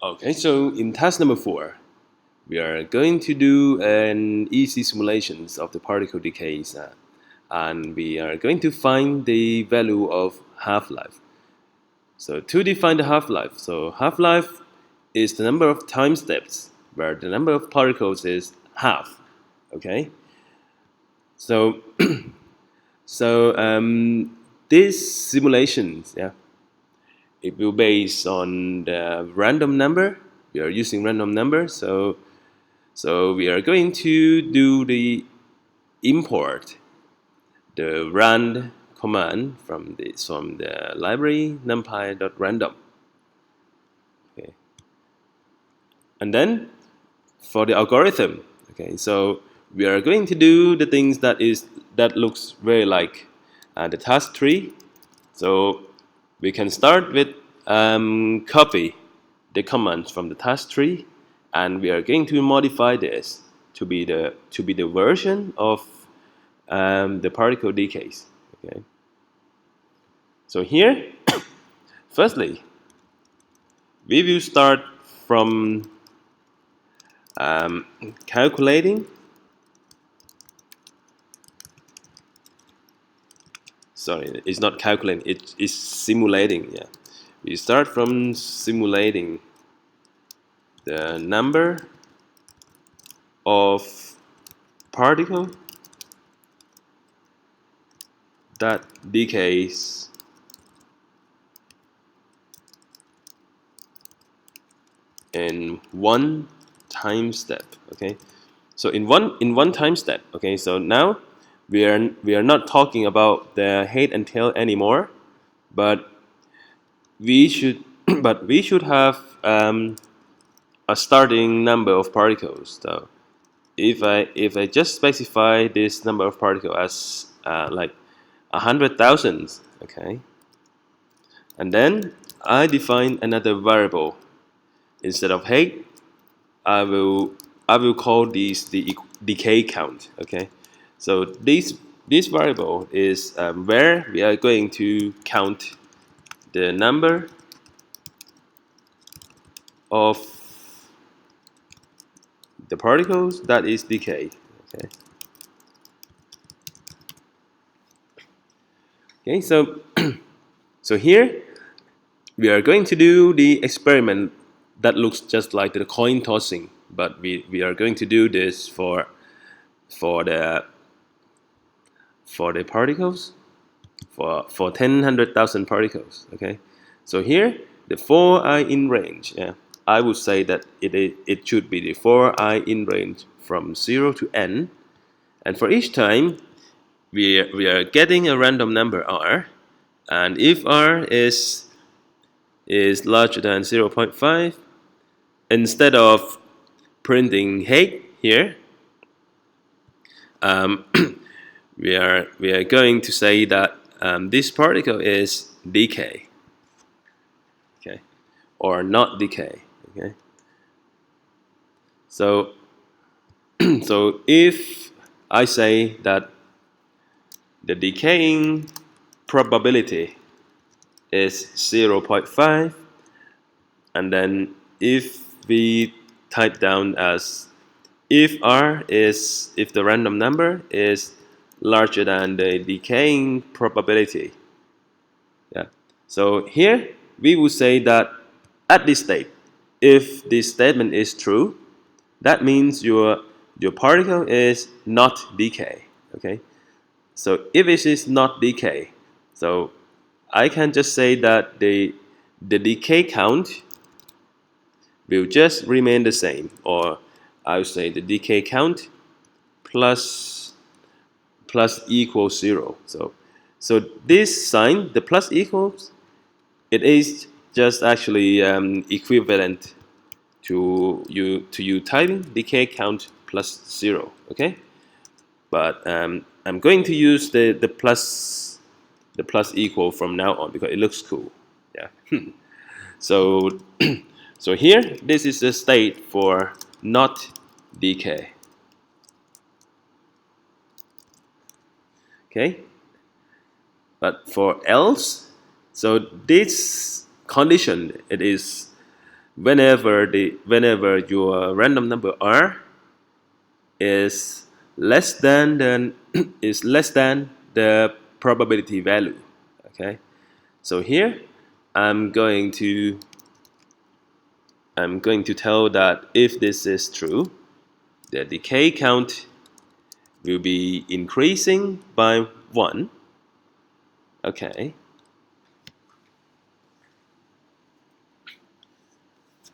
Okay, so in task number 4, we are going to do an easy simulations of the particle decays, and we are going to find the value of half-life. So to define the half-life, so half-life is the number of time steps where the number of particles is half. Okay, so these simulations, it will base on the random number. We are using random number, so we are going to do the import the rand command from the library numpy.random. Okay, and then for the algorithm, okay, so we are going to do the things that looks very like the task tree. So we can start with copy the commands from the task tree, and we are going to modify this to be the version of the particle decays. Okay. So here, firstly, we will start from calculating. Sorry, it's not calculating. It is simulating. Yeah, we start from simulating the number of particle that decays in one time step. Okay, so in one time step. Okay, so now we are not talking about the head and tail anymore, but we should we should have a starting number of particles. So if I just specify this number of particles as like 100,000, okay, and then I define another variable instead of height. I will call these the decay count. Okay, so this variable is where we are going to count the number of the particles that is decay. Okay. Okay, so so here we are going to do the experiment that looks just like the coin tossing, but we are going to do this for the particles for 10,100,000 particles. Okay, so here the 4i in range. Yeah, I would say that it should be the 4i in range from 0 to n, and for each time we are getting a random number r, and if r is larger than 0.5, instead of printing height here, um, we are going to say that this particle is decay, okay, or not decay. Okay, so so if I say that the decaying probability is 0.5, and then if we type down as if the random number is larger than the decaying probability. Yeah. So here we will say that at this state, if this statement is true, that means your particle is not decay. Okay. So if it is not decay, so I can just say that the decay count will just remain the same, or I would say the decay count plus equals 0. So this sign, the plus equals, it is just actually equivalent to you typing decay count plus 0. Okay, but I'm going to use the plus equal from now on because it looks cool. Yeah. So so here this is the state for not decay. Okay, but for else, so this condition, it is whenever your random number r is less than is less than the probability value. Okay, so here I'm going to tell that if this is true, the decay count will be increasing by 1. Okay.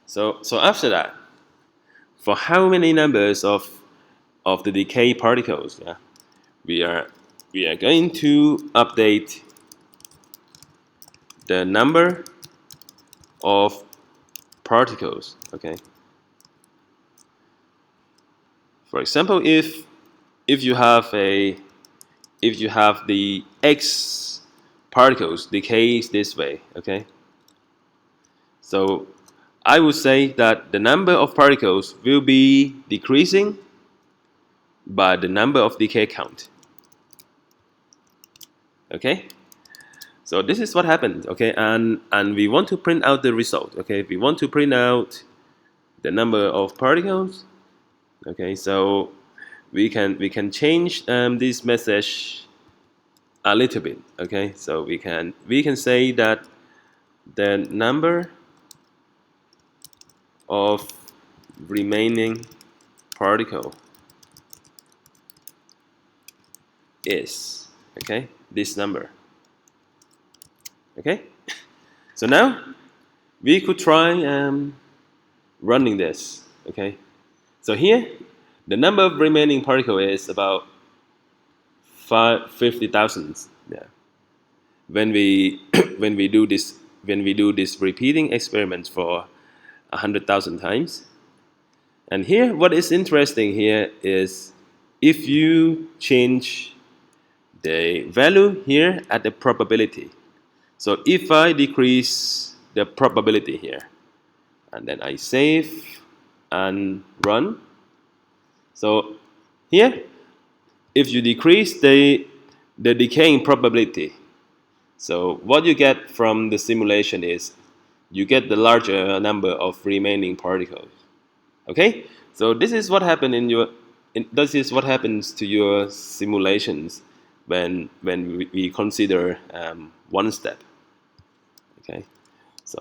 So after that, for how many numbers of the decay particles, yeah, we are going to update the number of particles. Okay. For example, if you have the x particles decays this way, okay. So I would say that the number of particles will be decreasing by the number of decay count. Okay. So this is what happened. Okay, and we want to print out the result. Okay, we want to print out the number of particles. Okay, so we can change this message a little bit. Okay, so we can say that the number of remaining particle is, okay, this number. Okay, so now we could try running this. Okay, so here the number of remaining particle is about 50,000. Yeah. When we when we do this repeating experiment for 100,000 times, and here what is interesting here is if you change the value here at the probability. So if I decrease the probability here, and then I save and run. So here, if you decrease the decaying probability, so what you get from the simulation is you get the larger number of remaining particles. Okay, so this is what happened this is what happens to your simulations when we consider one step. Okay, so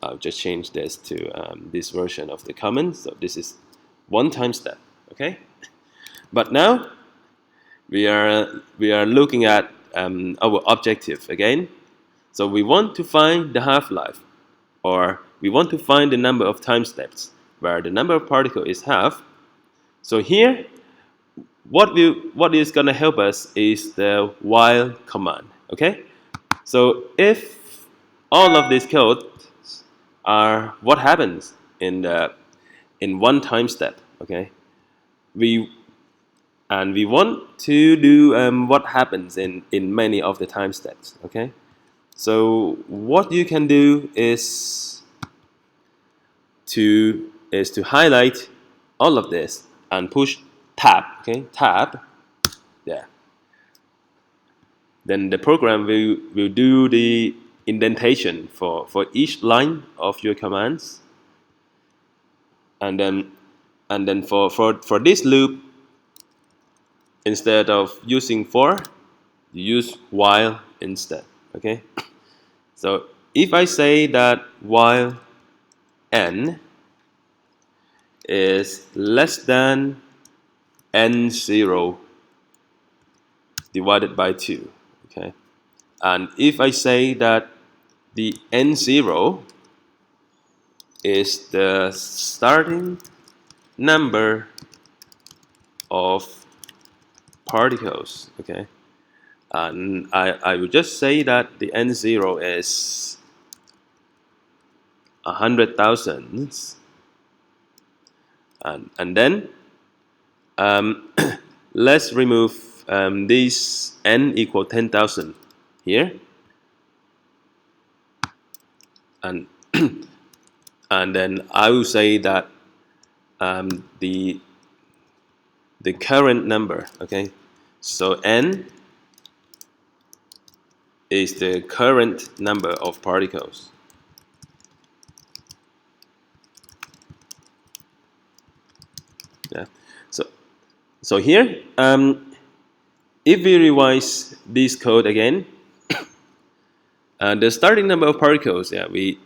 I'll just change this to this version of the command. So this is one time step. Okay, but now we are looking at our objective again. So we want to find the half-life, or we want to find the number of time steps where the number of particles is half. So here, what is going to help us is the while command. Okay, so if all of these codes are what happens in one time step, okay, we want to do what happens in many of the time steps. Okay, so what you can do is to highlight all of this and push tab. Okay, tab. Yeah. Then the program will do the indentation for each line of your commands, and then for this loop, instead of using for, you use while instead. Okay, so if I say that while n is less than n0 divided by 2, okay, and if I say that the n0 is the starting number of particles, okay, and I will just say that the n0 is 100,000, and then let's remove this n equal 10,000 here, and and then I will say that the current number, okay, so n is the current number of particles, Yeah. So so here, if we revise this code again, the starting number of particles, yeah, we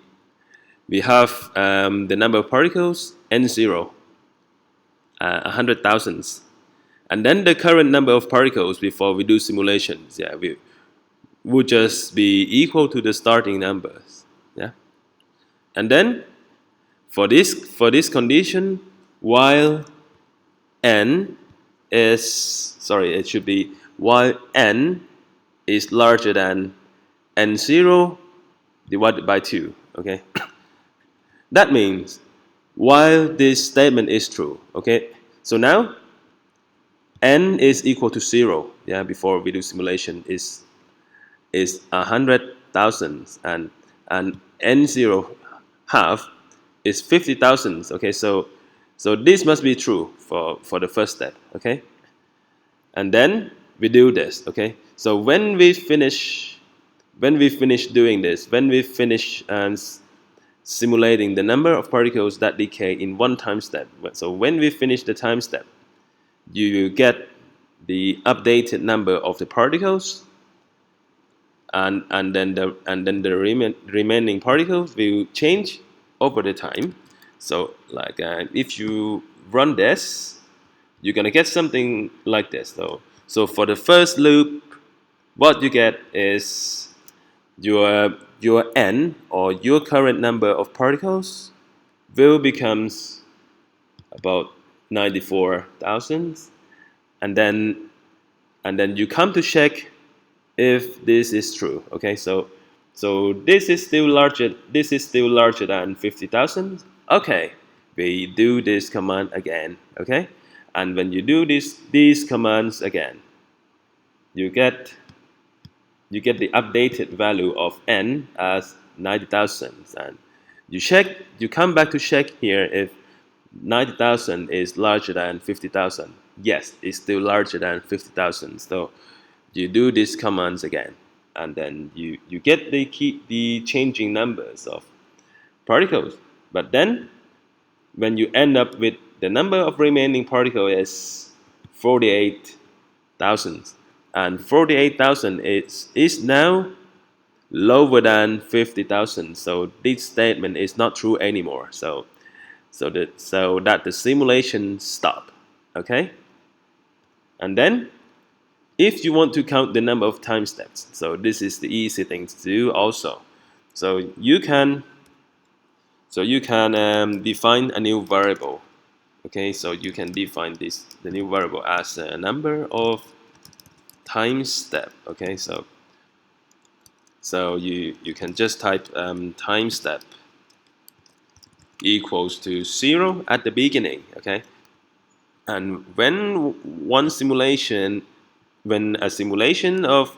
have the number of particles n0, 100,000, and then the current number of particles before we do simulations, yeah, we would just be equal to the starting numbers, yeah, and then for this condition, while n is sorry, it should be while n is larger than n0 divided by 2, okay? That means while this statement is true, okay? So now n is equal to 0, yeah, before we do simulation is 100,000, and n0 half is 50,000, okay? So this must be true for the first step, okay? And then we do this, okay? So when we finish doing this, when we finish simulating the number of particles that decay in one time step, so when we finish the time step, you get the updated number of the particles, and then the remaining particles will change over the time. So like if you run this, you're gonna get something like this. So for the first loop, what you get is your n, or your current number of particles, will becomes about 94,000, and then you come to check if this is true. Okay, so this is still larger than 50,000. Okay, we do this command again. Okay, and when you do these commands again, you get the updated value of n as 90,000, and you come back to check here if 90,000 is larger than 50,000. Yes, it's still larger than 50,000. So you do these commands again, and then you get the changing numbers of particles. But then when you end up with the number of remaining particles is 48,000, and 48,000 is now lower than 50,000. So this statement is not true anymore. So that the simulation stop. Okay, and then if you want to count the number of time steps, so this is the easy thing to do also. So you can define a new variable. Okay, so you can define the new variable as a number of time step. Okay, so you can just type time step equals to 0 at the beginning. Okay, and when a simulation of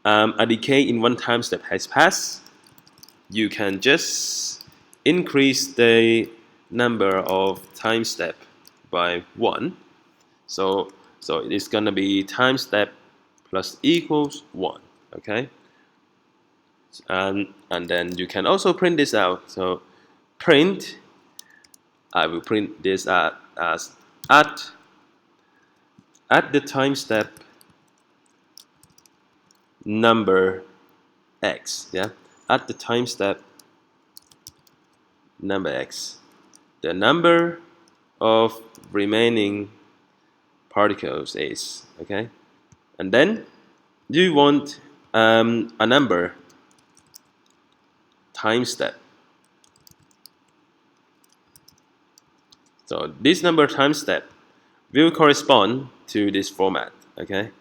a decay in one time step has passed, you can just increase the number of time step by 1. So it's gonna be time step plus equals 1. Okay, and then you can also print this out. So print, I will print this as at the time step number x. Yeah, at the time step number x, the number of remaining particles is, okay, and then you want a number time step. So this number time step will correspond to this format. Okay,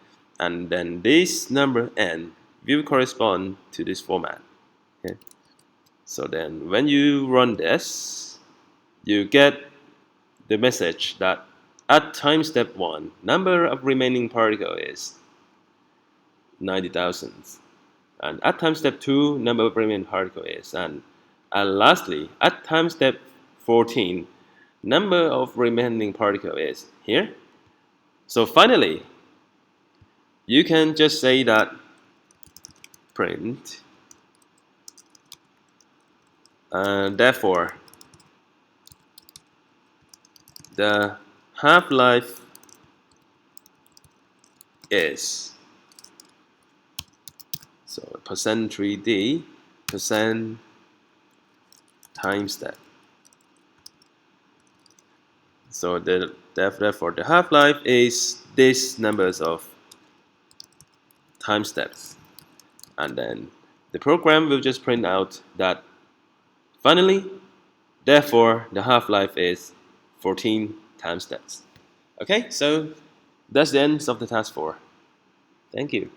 and then this number n will correspond to this format. Okay, so then when you run this, you get the message that at time step 1, number of remaining particle is 90,000, and at time step 2, number of remaining particle is, and lastly at time step 14, number of remaining particle is here. So finally, you can just say that print, therefore the half-life is, so %3D percent times that. So therefore the half-life is this numbers of time steps, and then the program will just print out that finally, therefore the half-life is 14 time steps. Okay, so that's the end of the task 4. Thank you.